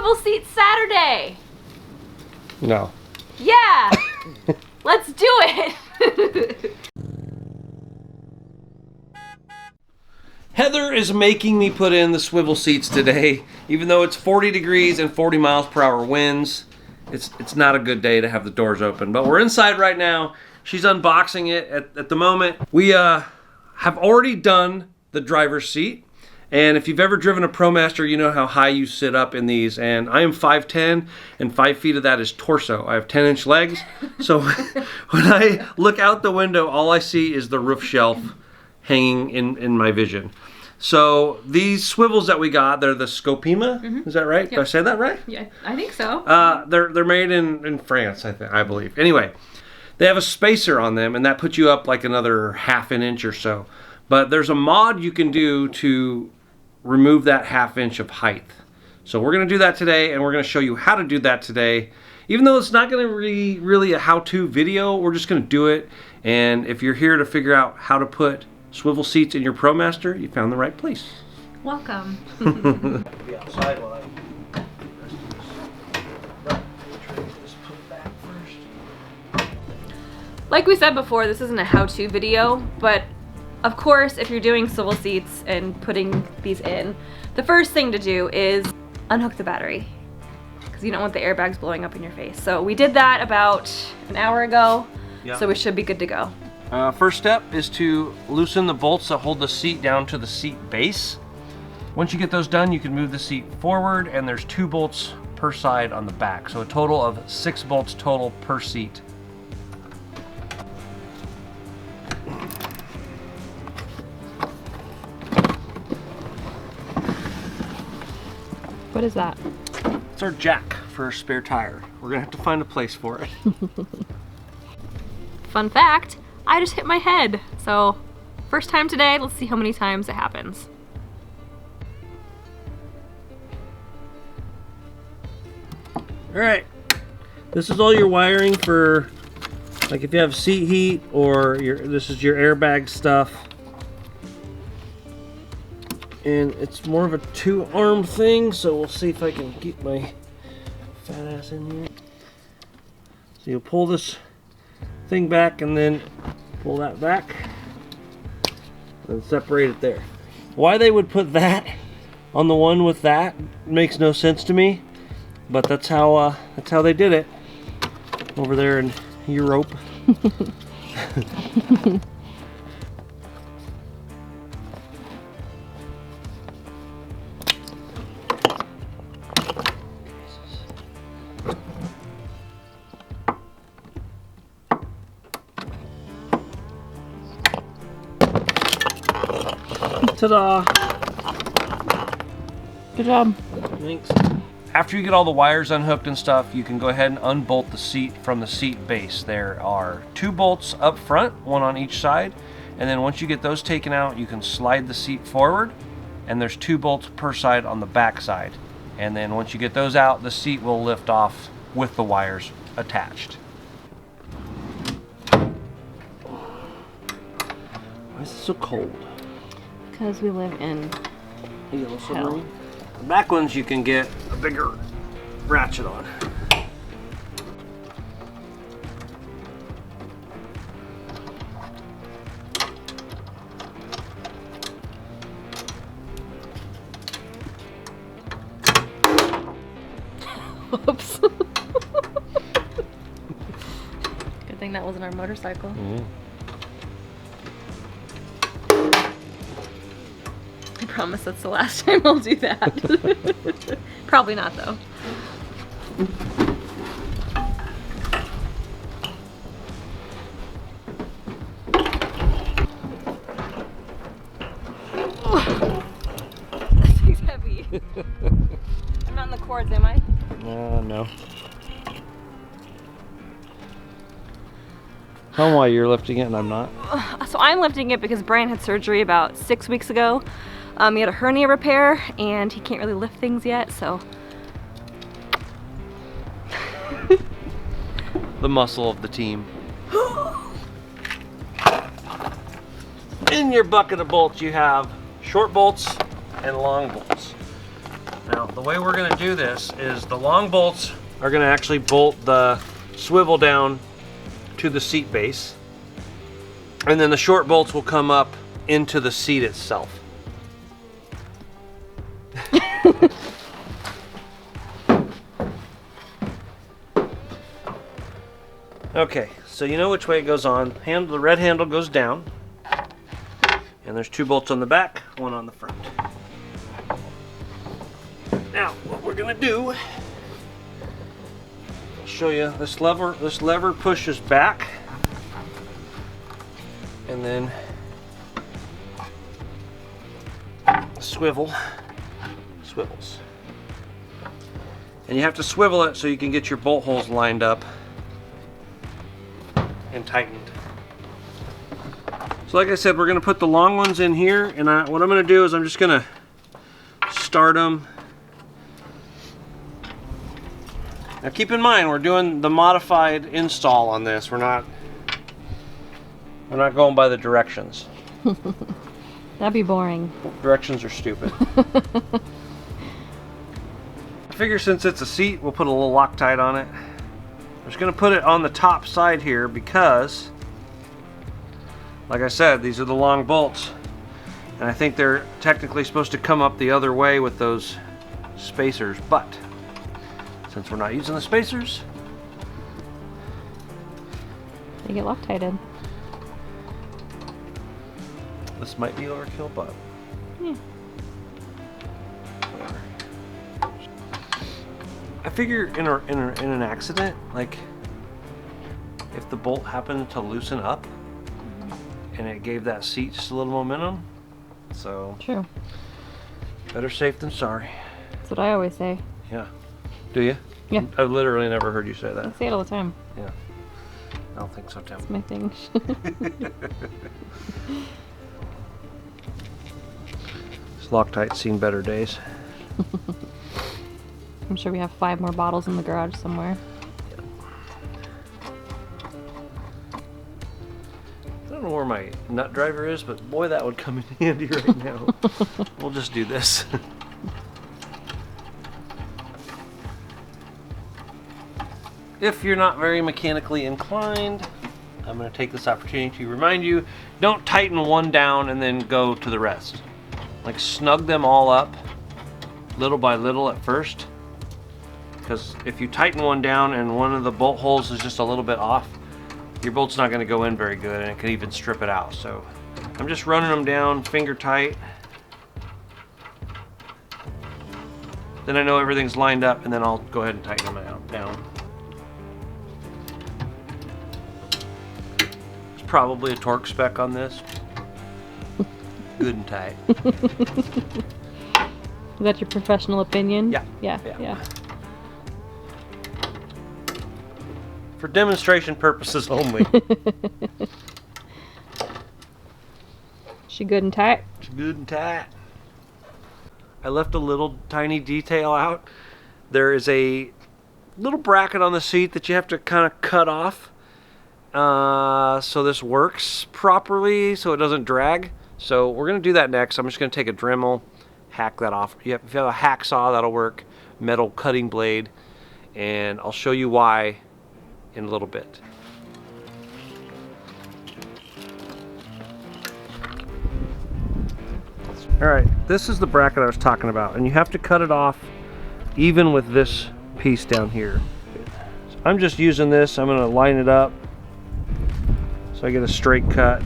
Swivel Seat Saturday. No. Yeah. Let's do it. Heather is making me put in the swivel seats today, even though it's 40 degrees and 40 miles per hour winds. It's not a good day to have the doors open, but we're inside right now. She's unboxing it at the moment. We have already done the driver's seat. And if you've ever driven a Promaster, you know how high you sit up in these. And I am 5'10", and 5 feet of that is torso. I have 10-inch legs. So when I look out the window, all I see is the roof shelf hanging in my vision. So these swivels that we got, they're the Scopema. Mm-hmm. Is that right? Yep. Did I say that right? Yeah, I think so. They're made in France, I believe. Anyway, they have a spacer on them, and that puts you up like another half an inch or so. But there's a mod you can do to remove that half inch of height. So we're going to do that today, and we're going to show you how to do that today. Even though it's not going to be really a how-to video, we're just going to do it. And if you're here to figure out how to put swivel seats in your Promaster, you found the right place. Welcome. Be outside while Like we said before, this isn't a how-to video, but of course, if you're doing swivel seats and putting these in, the first thing to do is unhook the battery, because you don't want the airbags blowing up in your face. So we did that about an hour ago, so we should be good to go. First step is to loosen the bolts that hold the seat down to the seat base. Once you get those done, you can move the seat forward, and there's 2 bolts per side on the back. So a total of 6 bolts total per seat. What is that? It's our jack for a spare tire. We're gonna have to find a place for it. Fun fact, I just hit my head. So, first time today, let's see how many times it happens. All right, this is all your wiring for, like if you have seat heat or this is your airbag stuff. And it's more of a 2-arm thing, so we'll see if I can get my fat ass in here. So you'll pull this thing back and then pull that back and separate it there. Why they would put that on the one with that makes no sense to me, but that's how they did it over there in Europe. Ta-da! Good job. Thanks. After you get all the wires unhooked and stuff, you can go ahead and unbolt the seat from the seat base. There are 2 bolts up front, 1 on each side, and then once you get those taken out, you can slide the seat forward, and there's 2 bolts per side on the back side. And then once you get those out, the seat will lift off with the wires attached. Why is it so cold? Because we live in Yellow submarine. The back ones you can get a bigger ratchet on. Whoops. Good thing that wasn't our motorcycle. Mm-hmm. I promise that's the last time I'll do that. Probably not though. This thing's heavy. I'm not in the cords, am I? No. Tell me why you're lifting it and I'm not. So I'm lifting it because Brian had surgery about 6 weeks ago. He had a hernia repair and he can't really lift things yet, so. The muscle of the team. In your bucket of bolts you have short bolts and long bolts. Now, the way we're going to do this is the long bolts are going to actually bolt the swivel down to the seat base. And then the short bolts will come up into the seat itself. Okay, so you know which way it goes on. The red handle goes down. And there's 2 bolts on the back, 1 on the front. Now, what we're gonna do, I'll show you this lever. This lever pushes back, and then swivels. And you have to swivel it so you can get your bolt holes lined up and tightened. So like I said, we're going to put the long ones in here, and what I'm going to do is I'm just going to start them. Now keep in mind, we're doing the modified install on this. We're not going by the directions. That'd be boring. Directions are stupid. I figure since it's a seat, we'll put a little Loctite on it. I'm just going to put it on the top side here because, like I said, these are the long bolts. And I think they're technically supposed to come up the other way with those spacers. But since we're not using the spacers, they get Loctited. This might be overkill, but yeah. I figure in an accident, like if the bolt happened to loosen up and it gave that seat just a little momentum, so true. Better safe than sorry. That's what I always say. Yeah. Do you? Yeah. I've literally never heard you say that. I say it all the time. Yeah. I don't think so, Tim. It's my thing. This Loctite's seen better days. I'm sure we have 5 more bottles in the garage somewhere. I don't know where my nut driver is, but boy, that would come in handy right now. We'll just do this. If you're not very mechanically inclined, I'm going to take this opportunity to remind you, don't tighten one down and then go to the rest. Like snug them all up little by little at first. Because if you tighten one down and one of the bolt holes is just a little bit off, your bolt's not going to go in very good, and it can even strip it out. So I'm just running them down finger tight. Then I know everything's lined up, and then I'll go ahead and tighten them down. There's probably a torque spec on this. Good and tight. Is that your professional opinion? Yeah. Yeah. For demonstration purposes only. She good and tight? She's good and tight. I left a little tiny detail out. There is a little bracket on the seat that you have to kind of cut off so this works properly, so it doesn't drag. So we're going to do that next. I'm just going to take a Dremel, hack that off. If you have a hacksaw, that'll work. Metal cutting blade. And I'll show you why in a little bit. Alright, this is the bracket I was talking about, and you have to cut it off even with this piece down here. So I'm just using this. I'm going to line it up so I get a straight cut.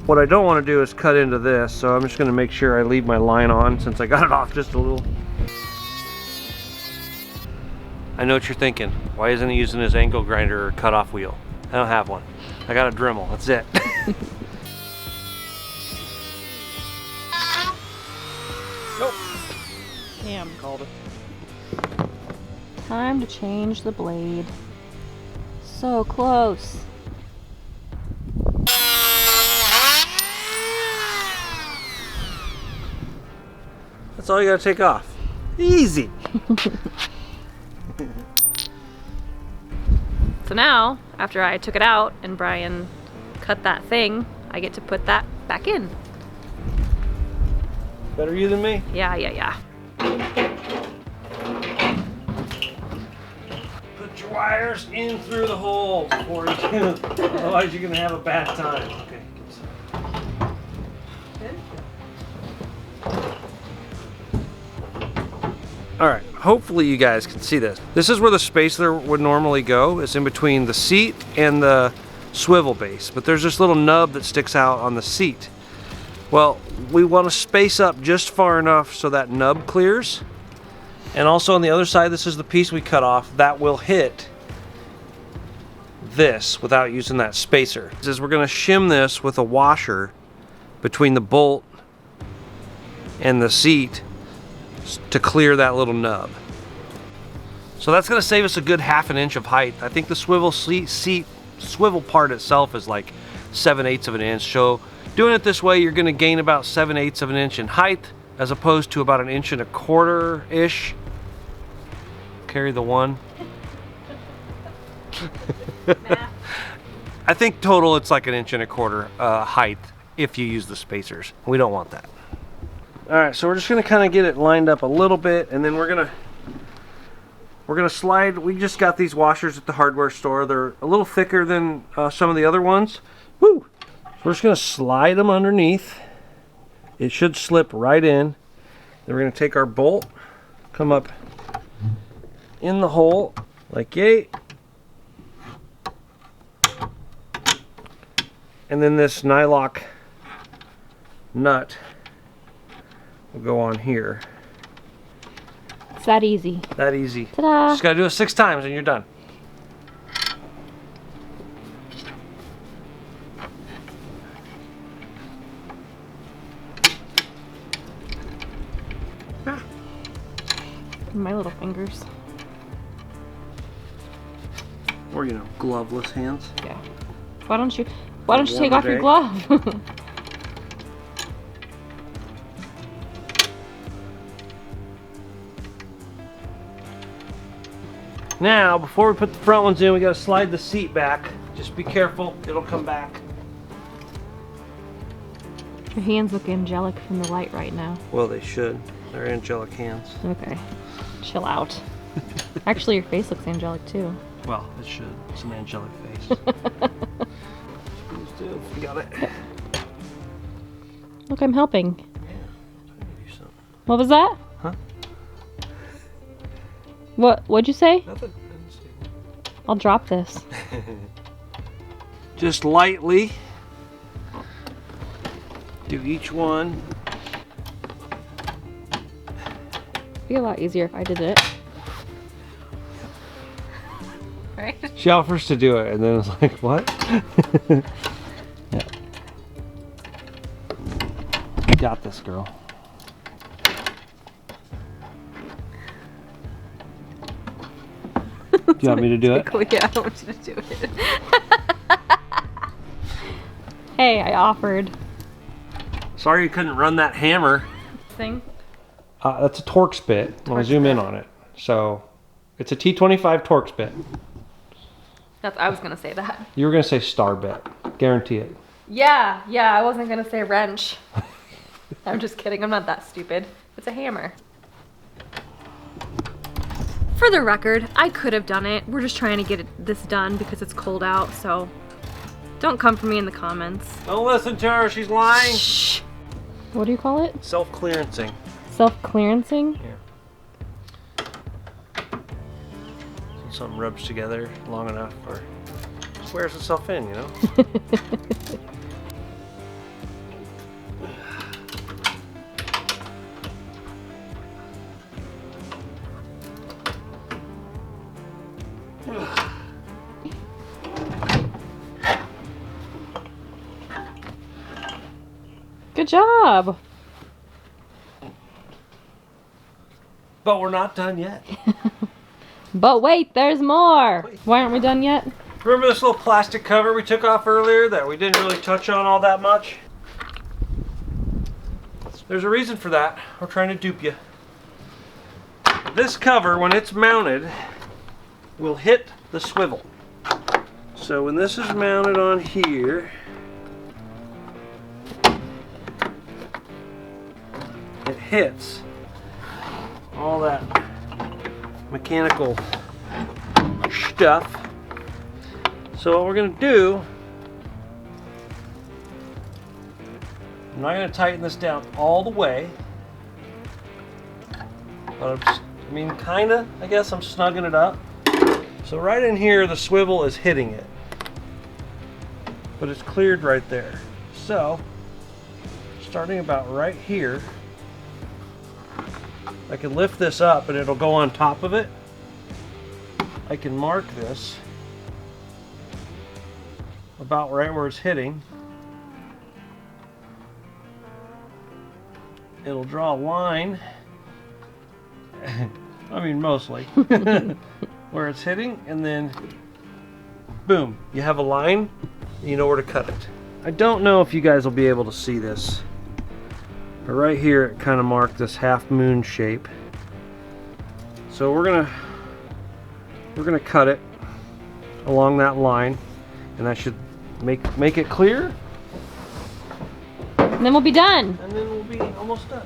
What I don't want to do is cut into this, so I'm just going to make sure I leave my line on since I got it off just a little. I know what you're thinking. Why isn't he using his angle grinder or cut-off wheel? I don't have one. I got a Dremel. That's it. Nope. Damn. Called it. Time to change the blade. So close. That's all you gotta take off. Easy. So now, after I took it out and Brian cut that thing, I get to put that back in. Better you than me? Yeah. Put your wires in through the hole before you do. Otherwise, you're gonna have a bad time. Okay. All right, hopefully you guys can see this. This is where the spacer would normally go. It's in between the seat and the swivel base, but there's this little nub that sticks out on the seat. Well, we want to space up just far enough so that nub clears. And also on the other side, this is the piece we cut off that will hit this without using that spacer. Is we're going to shim this with a washer between the bolt and the seat to clear that little nub. So that's going to save us a good 1/2 inch of height. I think the swivel swivel part itself is like 7/8 of an inch. So doing it this way, you're going to gain about 7/8 of an inch in height as opposed to about 1.25 inches-ish. Carry the one. I think total it's like 1.25 inches height if you use the spacers. We don't want that. All right, so we're just gonna kind of get it lined up a little bit, and then we're gonna slide. We just got these washers at the hardware store. They're a little thicker than some of the other ones. Woo! So we're just gonna slide them underneath. It should slip right in. Then we're gonna take our bolt, come up in the hole like yay, and then this nylock nut will go on here. It's that easy. That easy. Ta-da! Just gotta do it 6 times and you're done. My little fingers. Or, you know, gloveless hands. Yeah. Why don't you take off your day. glove? Now, before we put the front ones in, we gotta slide the seat back. Just be careful, it'll come back. Your hands look angelic from the light right now. Well, they should. They're angelic hands. Okay. Chill out. Actually, your face looks angelic too. Well, it should. It's an angelic face. Got it. Look, I'm helping. Yeah, I'm trying to do something. What was that? Huh? What'd you say? Nothing. I'll drop this. Just lightly do each one. It'd be a lot easier if I did it. Right? She offers to do it, and then it's like, what? Yeah. You got this, girl. Do you want me to do it? Yeah, I want you to do it. Hey, I offered. Sorry you couldn't run that hammer. Thing? That's a Torx bit. I'm gonna zoom in on it. So, it's a T25 Torx bit. I was gonna say that. You were gonna say star bit. Guarantee it. Yeah, I wasn't gonna say wrench. I'm just kidding, I'm not that stupid. It's a hammer. For the record, I could have done it. We're just trying to get this done because it's cold out, so don't come for me in the comments. Don't listen to her, she's lying. Shh. What do you call it? Self-clearancing. Self-clearancing? Yeah. Something rubs together long enough or just wears itself in, you know? Good job. But we're not done yet. But wait, there's more. Why aren't we done yet? Remember this little plastic cover we took off earlier that we didn't really touch on all that much? There's a reason for that. We're trying to dupe you. This cover, when it's mounted, will hit the swivel. So when this is mounted on here, it hits all that mechanical stuff. So what we're gonna do, I'm not gonna tighten this down all the way, but I mean, kinda, I guess I'm snugging it up. So right in here, the swivel is hitting it, but it's cleared right there. So, starting about right here, I can lift this up and it'll go on top of it. I can mark this about right where it's hitting. It'll draw a line, I mean mostly, where it's hitting, and then boom, you have a line, and you know where to cut it. I don't know if you guys will be able to see this, but right here it kind of marked this half moon shape. So we're gonna cut it along that line, and that should make it clear. And then we'll be done. And then we'll be almost done.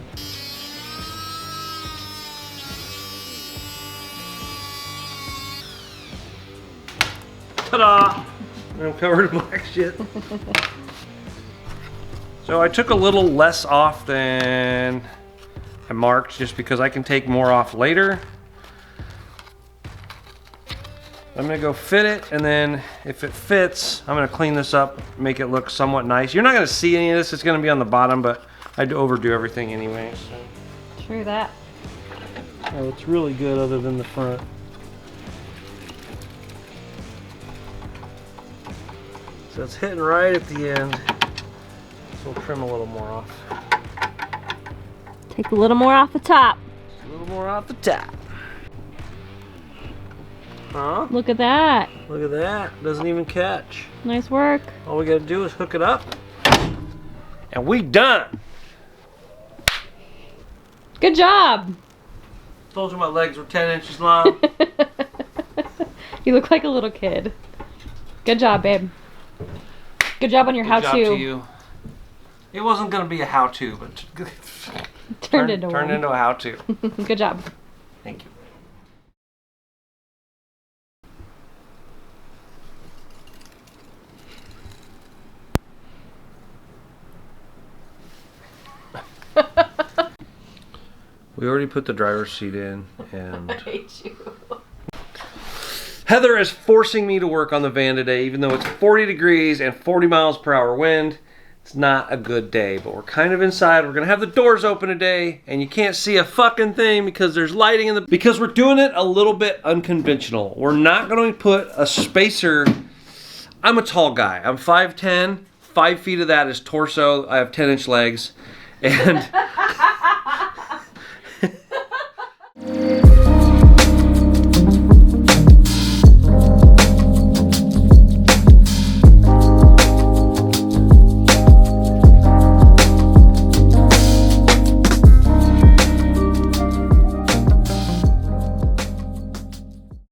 Ta-da! I'm covered in black shit. So I took a little less off than I marked just because I can take more off later. I'm gonna go fit it, and then if it fits, I'm gonna clean this up, make it look somewhat nice. You're not gonna see any of this, it's gonna be on the bottom, but I'd overdo everything anyway. So. True that. Oh, it's really good other than the front. So it's hitting right at the end. So we'll trim a little more off. Take a little more off the top. Just a little more off the top. Huh? Look at that. Look at that. Doesn't even catch. Nice work. All we gotta do is hook it up. And we done. Good job. Told you my legs were 10 inches long. You look like a little kid. Good job, babe. Good job on your how-to. Good job to you. It wasn't gonna be a how-to, but turned into a how-to. Good job. Thank you. We already put the driver's seat in, and I hate you. Heather is forcing me to work on the van today, even though it's 40 degrees and 40 miles per hour wind. It's not a good day, but we're kind of inside. We're gonna have the doors open today, and you can't see a fucking thing because there's lighting in the... Because we're doing it a little bit unconventional. We're not gonna put a spacer... I'm a tall guy. I'm 5'10". 5 feet of that is torso. I have 10-inch legs. And...